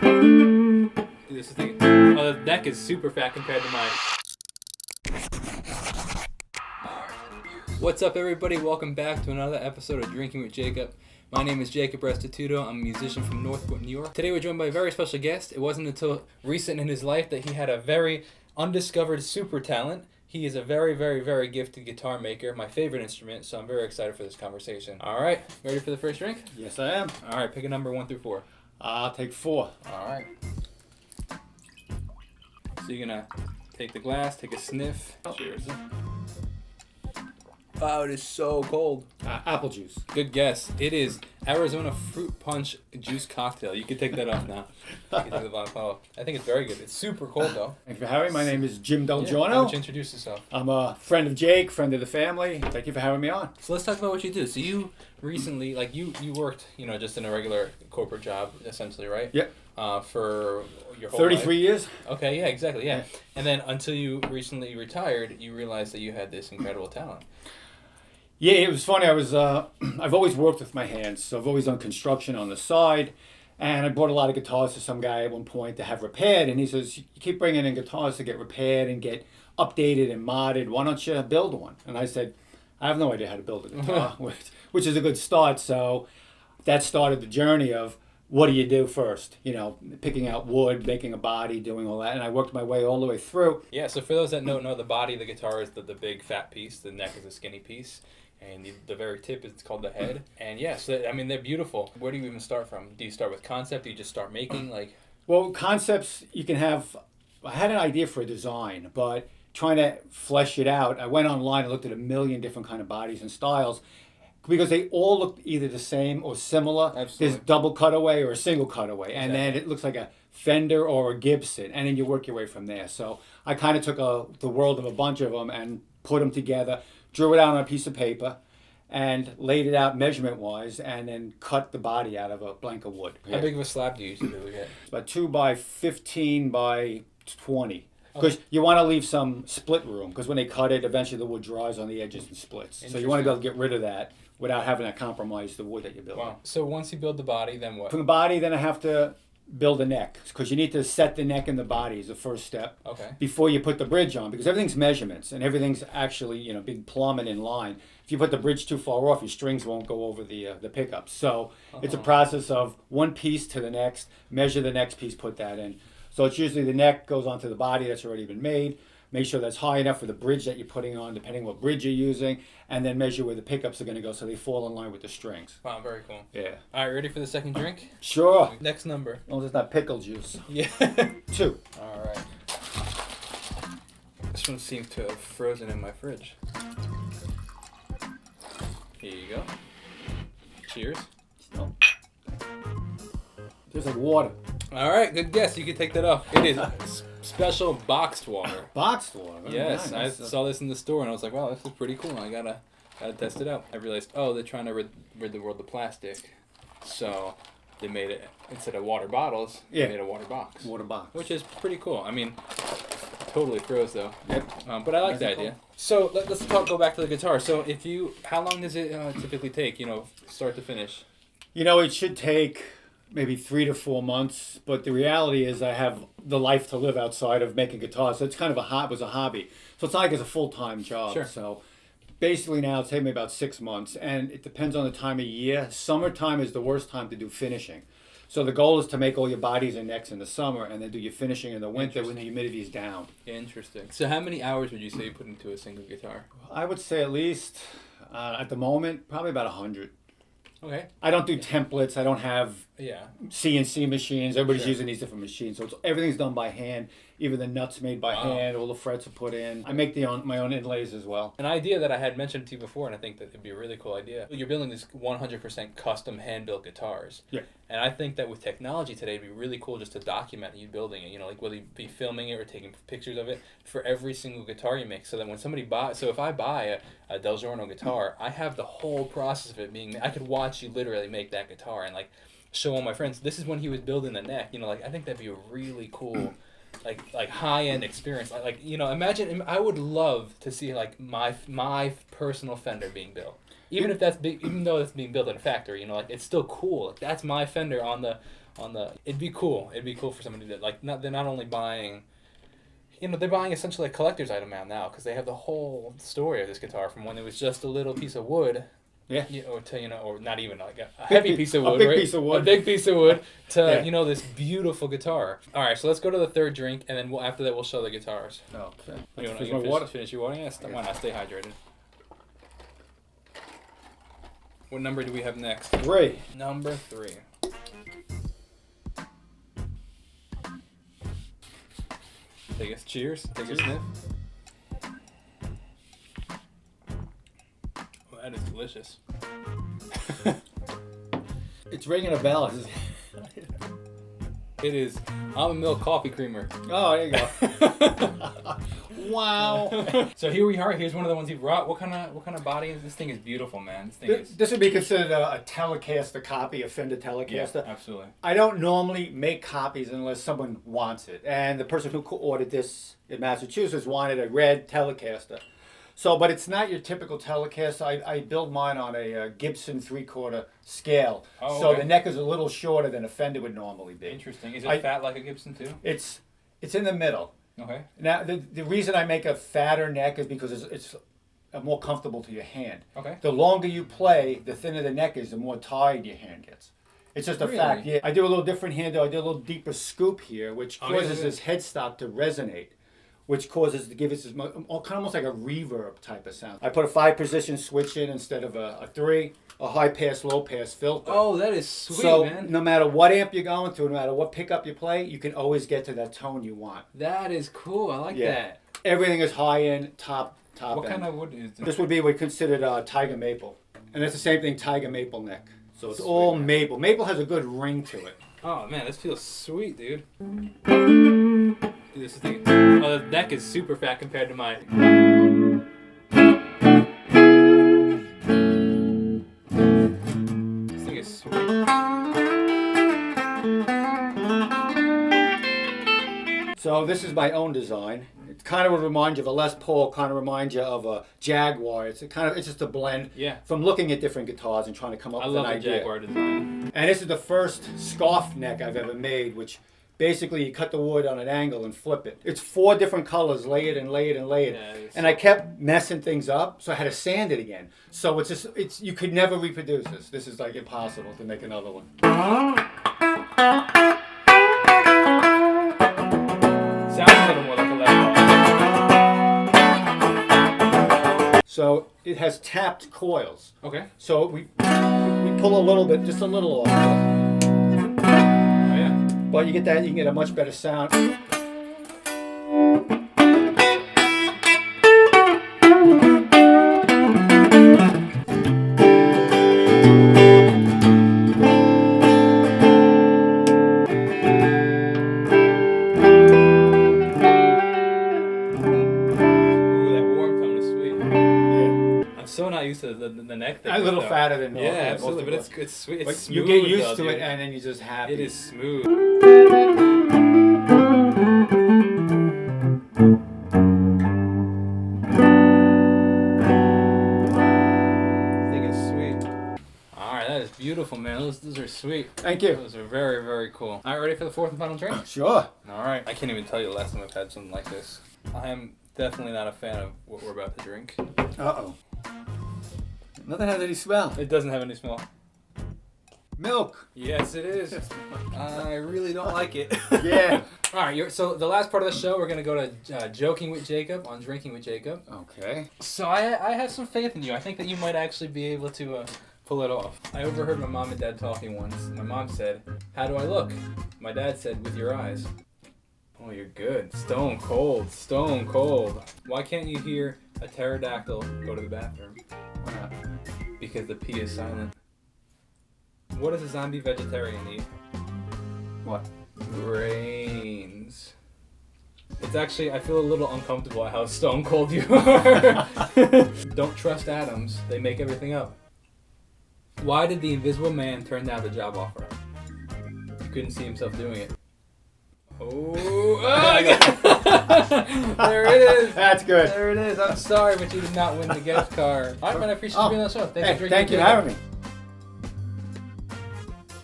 This is the neck is super fat compared to mine. What's up, everybody? Welcome back to another episode of Drinking with Jacob. My name is Jacob Restituto. I'm a musician from Northport, New York. Today we're joined by a very special guest. It wasn't until recent in his life that he had a very undiscovered super talent. He is a very, very, very gifted guitar maker, my favorite instrument, so I'm very excited for this conversation. All right, ready for the first drink? Yes, I am. All right, pick a number 1 through 4. I'll take 4. All right. So you're going to take the glass, take a sniff. Cheers. Wow, it is so cold. Apple juice. Good guess. It is Arizona fruit punch juice cocktail. You can take that off now. You can take the bottle off. I think it's very good. It's super cold though. Thank you for having me. My name is Jim Del Why Giorno. don't you introduce yourself? I'm a friend of Jake, friend of the family. Thank you for having me on. So let's talk about what you do. So you recently, you worked, just in a regular corporate job, essentially, right? Yep. For your whole 33 life. years. Okay, yeah, exactly, yeah. And then until you recently retired, you realized that you had this incredible talent. Yeah, it was funny. I've always worked with my hands, so I've always done construction on the side. And I brought a lot of guitars to some guy at one point to have repaired. And he says, you keep bringing in guitars to get repaired and get updated and modded. Why don't you build one? And I said, I have no idea how to build a guitar, which is a good start. So that started the journey of what do you do first? Picking out wood, making a body, doing all that. And I worked my way all the way through. Yeah, so for those that don't know, the body of the guitar is the big fat piece. The neck is a skinny piece. And the very tip is called the head. And yes, they're beautiful. Where do you even start from? Do you start with concept? Do you just start making? Well, concepts you can have. I had an idea for a design, but trying to flesh it out, I went online and looked at a million different kind of bodies and styles because they all look either the same or similar. Absolutely. There's double cutaway or a single cutaway. Exactly. And then it looks like a Fender or a Gibson, and then you work your way from there. So I kind of took the world of a bunch of them and put them together, drew it out on a piece of paper, and laid it out measurement-wise, and then cut the body out of a blank of wood. How big of a slab do you usually get? It's about 2 by 15 by 20. Because you want to leave some split room, because when they cut it, eventually the wood dries on the edges and splits. So you want to be able to get rid of that without having to compromise the wood that you build. Wow. So once you build the body, then what? From the body, then I have to build a neck, because you need to set the neck and the body is the first step. Okay. Before you put the bridge on, because everything's measurements and everything's actually big plummet in line. If you put the bridge too far off, your strings won't go over the pickups. So it's a process of one piece to the next, measure the next piece, put that in. So it's usually the neck goes onto the body that's already been made. Make sure that's high enough for the bridge that you're putting on, depending what bridge you're using, and then measure where the pickups are going to go so they fall in line with the strings. Wow, very cool. Yeah. All right, ready for the second drink? Sure. Next number. Well, it's not pickle juice. Yeah. 2. All right. This one seems to have frozen in my fridge. Here you go. Cheers. No. Tastes like water. All right, good guess. You can take that off. It is special boxed water. Boxed water. Oh, Yes, nice. I saw this in the store and I was like, wow, this is pretty cool. I gotta test it out. I realized, they're trying to rid the world of plastic, so they made it instead of water bottles. They made a water box. Water box. Which is pretty cool. I mean, totally froze though. Yep. But I like the idea. So let's go back to the guitar. So how long does it typically take? Start to finish. It should take maybe 3 to 4 months, but the reality is I have the life to live outside of making guitars. So it's kind of was a hobby. So it's not like it's a full-time job. Sure. So basically now it's taking me about 6 months, and it depends on the time of year. Summertime is the worst time to do finishing. So the goal is to make all your bodies and necks in the summer, and then do your finishing in the winter when the humidity is down. Interesting. So how many hours would you say you put into a single guitar? I would say at least, at the moment, probably about 100. Okay. I don't do templates. I don't have CNC machines. Everybody's using these different machines. So everything's done by hand. Even the nuts made by hand. All the frets are put in. I make my own inlays as well. An idea that I had mentioned to you before, and I think that it'd be a really cool idea. You're building these 100% custom hand-built guitars. Yeah. And I think that with technology today, it'd be really cool just to document you building it. Whether you be filming it or taking pictures of it for every single guitar you make, so that when somebody buys, so if I buy a Del Giorno guitar, I have the whole process of it being. I could watch you literally make that guitar and show all my friends. This is when he was building the neck. I think that'd be a really cool. Like high end experience, imagine. I would love to see my personal Fender being built, even though it's being built at a factory. It's still cool. That's my Fender on on the. It'd be cool. It'd be cool for somebody to like. They're not only buying. They're buying essentially a collector's item now because they have the whole story of this guitar from when it was just a little piece of wood. Yeah. Or not even like a heavy piece of wood, a big right? piece of wood. A big piece of wood to Yeah. this beautiful guitar. All right, so let's go to the third drink, and then after that we'll show the guitars. Okay. You want Finish to my water? finish your water? Yeah, why not? Stay hydrated. What number do we have next? 3. Number 3. Take a cheers. Take a sniff. Oh, that is delicious. It's ringing a bell. It is almond milk coffee creamer. Oh, there you go. Wow. So here we are. Here's one of the ones he brought. What kind of body is this? Thing is beautiful, man. This thing is. This would be considered a Telecaster copy, a Fender Telecaster. Yeah, absolutely. I don't normally make copies unless someone wants it. And the person who ordered this in Massachusetts wanted a red Telecaster. So, but it's not your typical Telecaster. I build mine on a Gibson 3/4 scale. Oh, so okay. the neck is a little shorter than a Fender would normally be. Interesting. Is it fat like a Gibson too? It's in the middle. Okay. Now, the reason I make a fatter neck is because it's more comfortable to your hand. Okay. The longer you play, the thinner the neck is, the more tired your hand gets. It's just a Really? fact. Yeah, I do a little different handle. I do a little deeper scoop here, which causes yeah. this headstock to resonate, which causes to give us this kind of almost like a reverb type of sound. I put a 5-position switch in instead of a 3, a high pass, low pass filter. Oh, that is sweet, so man. no matter what amp you're going through, no matter what pickup you play, you can always get to that tone you want. That is cool. I like that. Everything is high end, top What end. kind of wood is this? This would be what we considered Tiger Maple. And that's the same thing, Tiger Maple neck. So it's Sweet, all man. maple. Maple has a good ring to it. Oh man, this feels sweet, dude. Dude, this thing. Oh, the neck is super fat compared to mine. This thing is sweet. So this is my own design. It kind of would remind you of a Les Paul, kind of reminds you of a Jaguar. It's just a blend Yeah. from looking at different guitars and trying to come up I with an love the idea. Jaguar design. And this is the first scarf neck I've ever made, which basically you cut the wood on an angle and flip it. It's 4 different colors, layered and layered and layered. Yeah, it's And I kept messing things up, so I had to sand it again. So it's you could never reproduce this. This is like impossible to make another one. Sounds a little more like a Les Paul. So it has tapped coils. Okay. So we pull a little bit, just a little off. Oh yeah. But you can get a much better sound. So not used to the neck thing. A little fatter than Yeah, absolutely, but it's sweet. It's But smooth. you get used though, to dude. it, and then you're just happy. It is smooth. I think it's sweet. All right, that is beautiful, man. Those are sweet. Thank you. Those are very, very cool. All right, ready for the fourth and final drink? Sure. All right. I can't even tell you the last time I've had something like this. I am definitely not a fan of what we're about to drink. Uh-oh. Nothing has any smell. It doesn't have any smell. Milk. Yes, it is. I really don't like it. Yeah. All right, so the last part of the show, we're going to go to Joking with Jacob on Drinking with Jacob. Okay. So I have some faith in you. I think that you might actually be able to pull it off. I overheard my mom and dad talking once. My mom said, "How do I look?" My dad said, "With your eyes." Oh, you're good. Stone cold. Stone cold. Why can't you hear a pterodactyl go to the bathroom? Why not? Because the P is silent. What does a zombie vegetarian eat? What? Brains. It's actually, I feel a little uncomfortable at how stone cold you are. Don't trust atoms. They make everything up. Why did the Invisible Man turn down the job offer? He couldn't see himself doing it. Oh, there it is. That's good. There it is. I'm sorry, but you did not win the gift card. All right, man, I appreciate you being on the show. Thanks for drinking. Thank you for having me.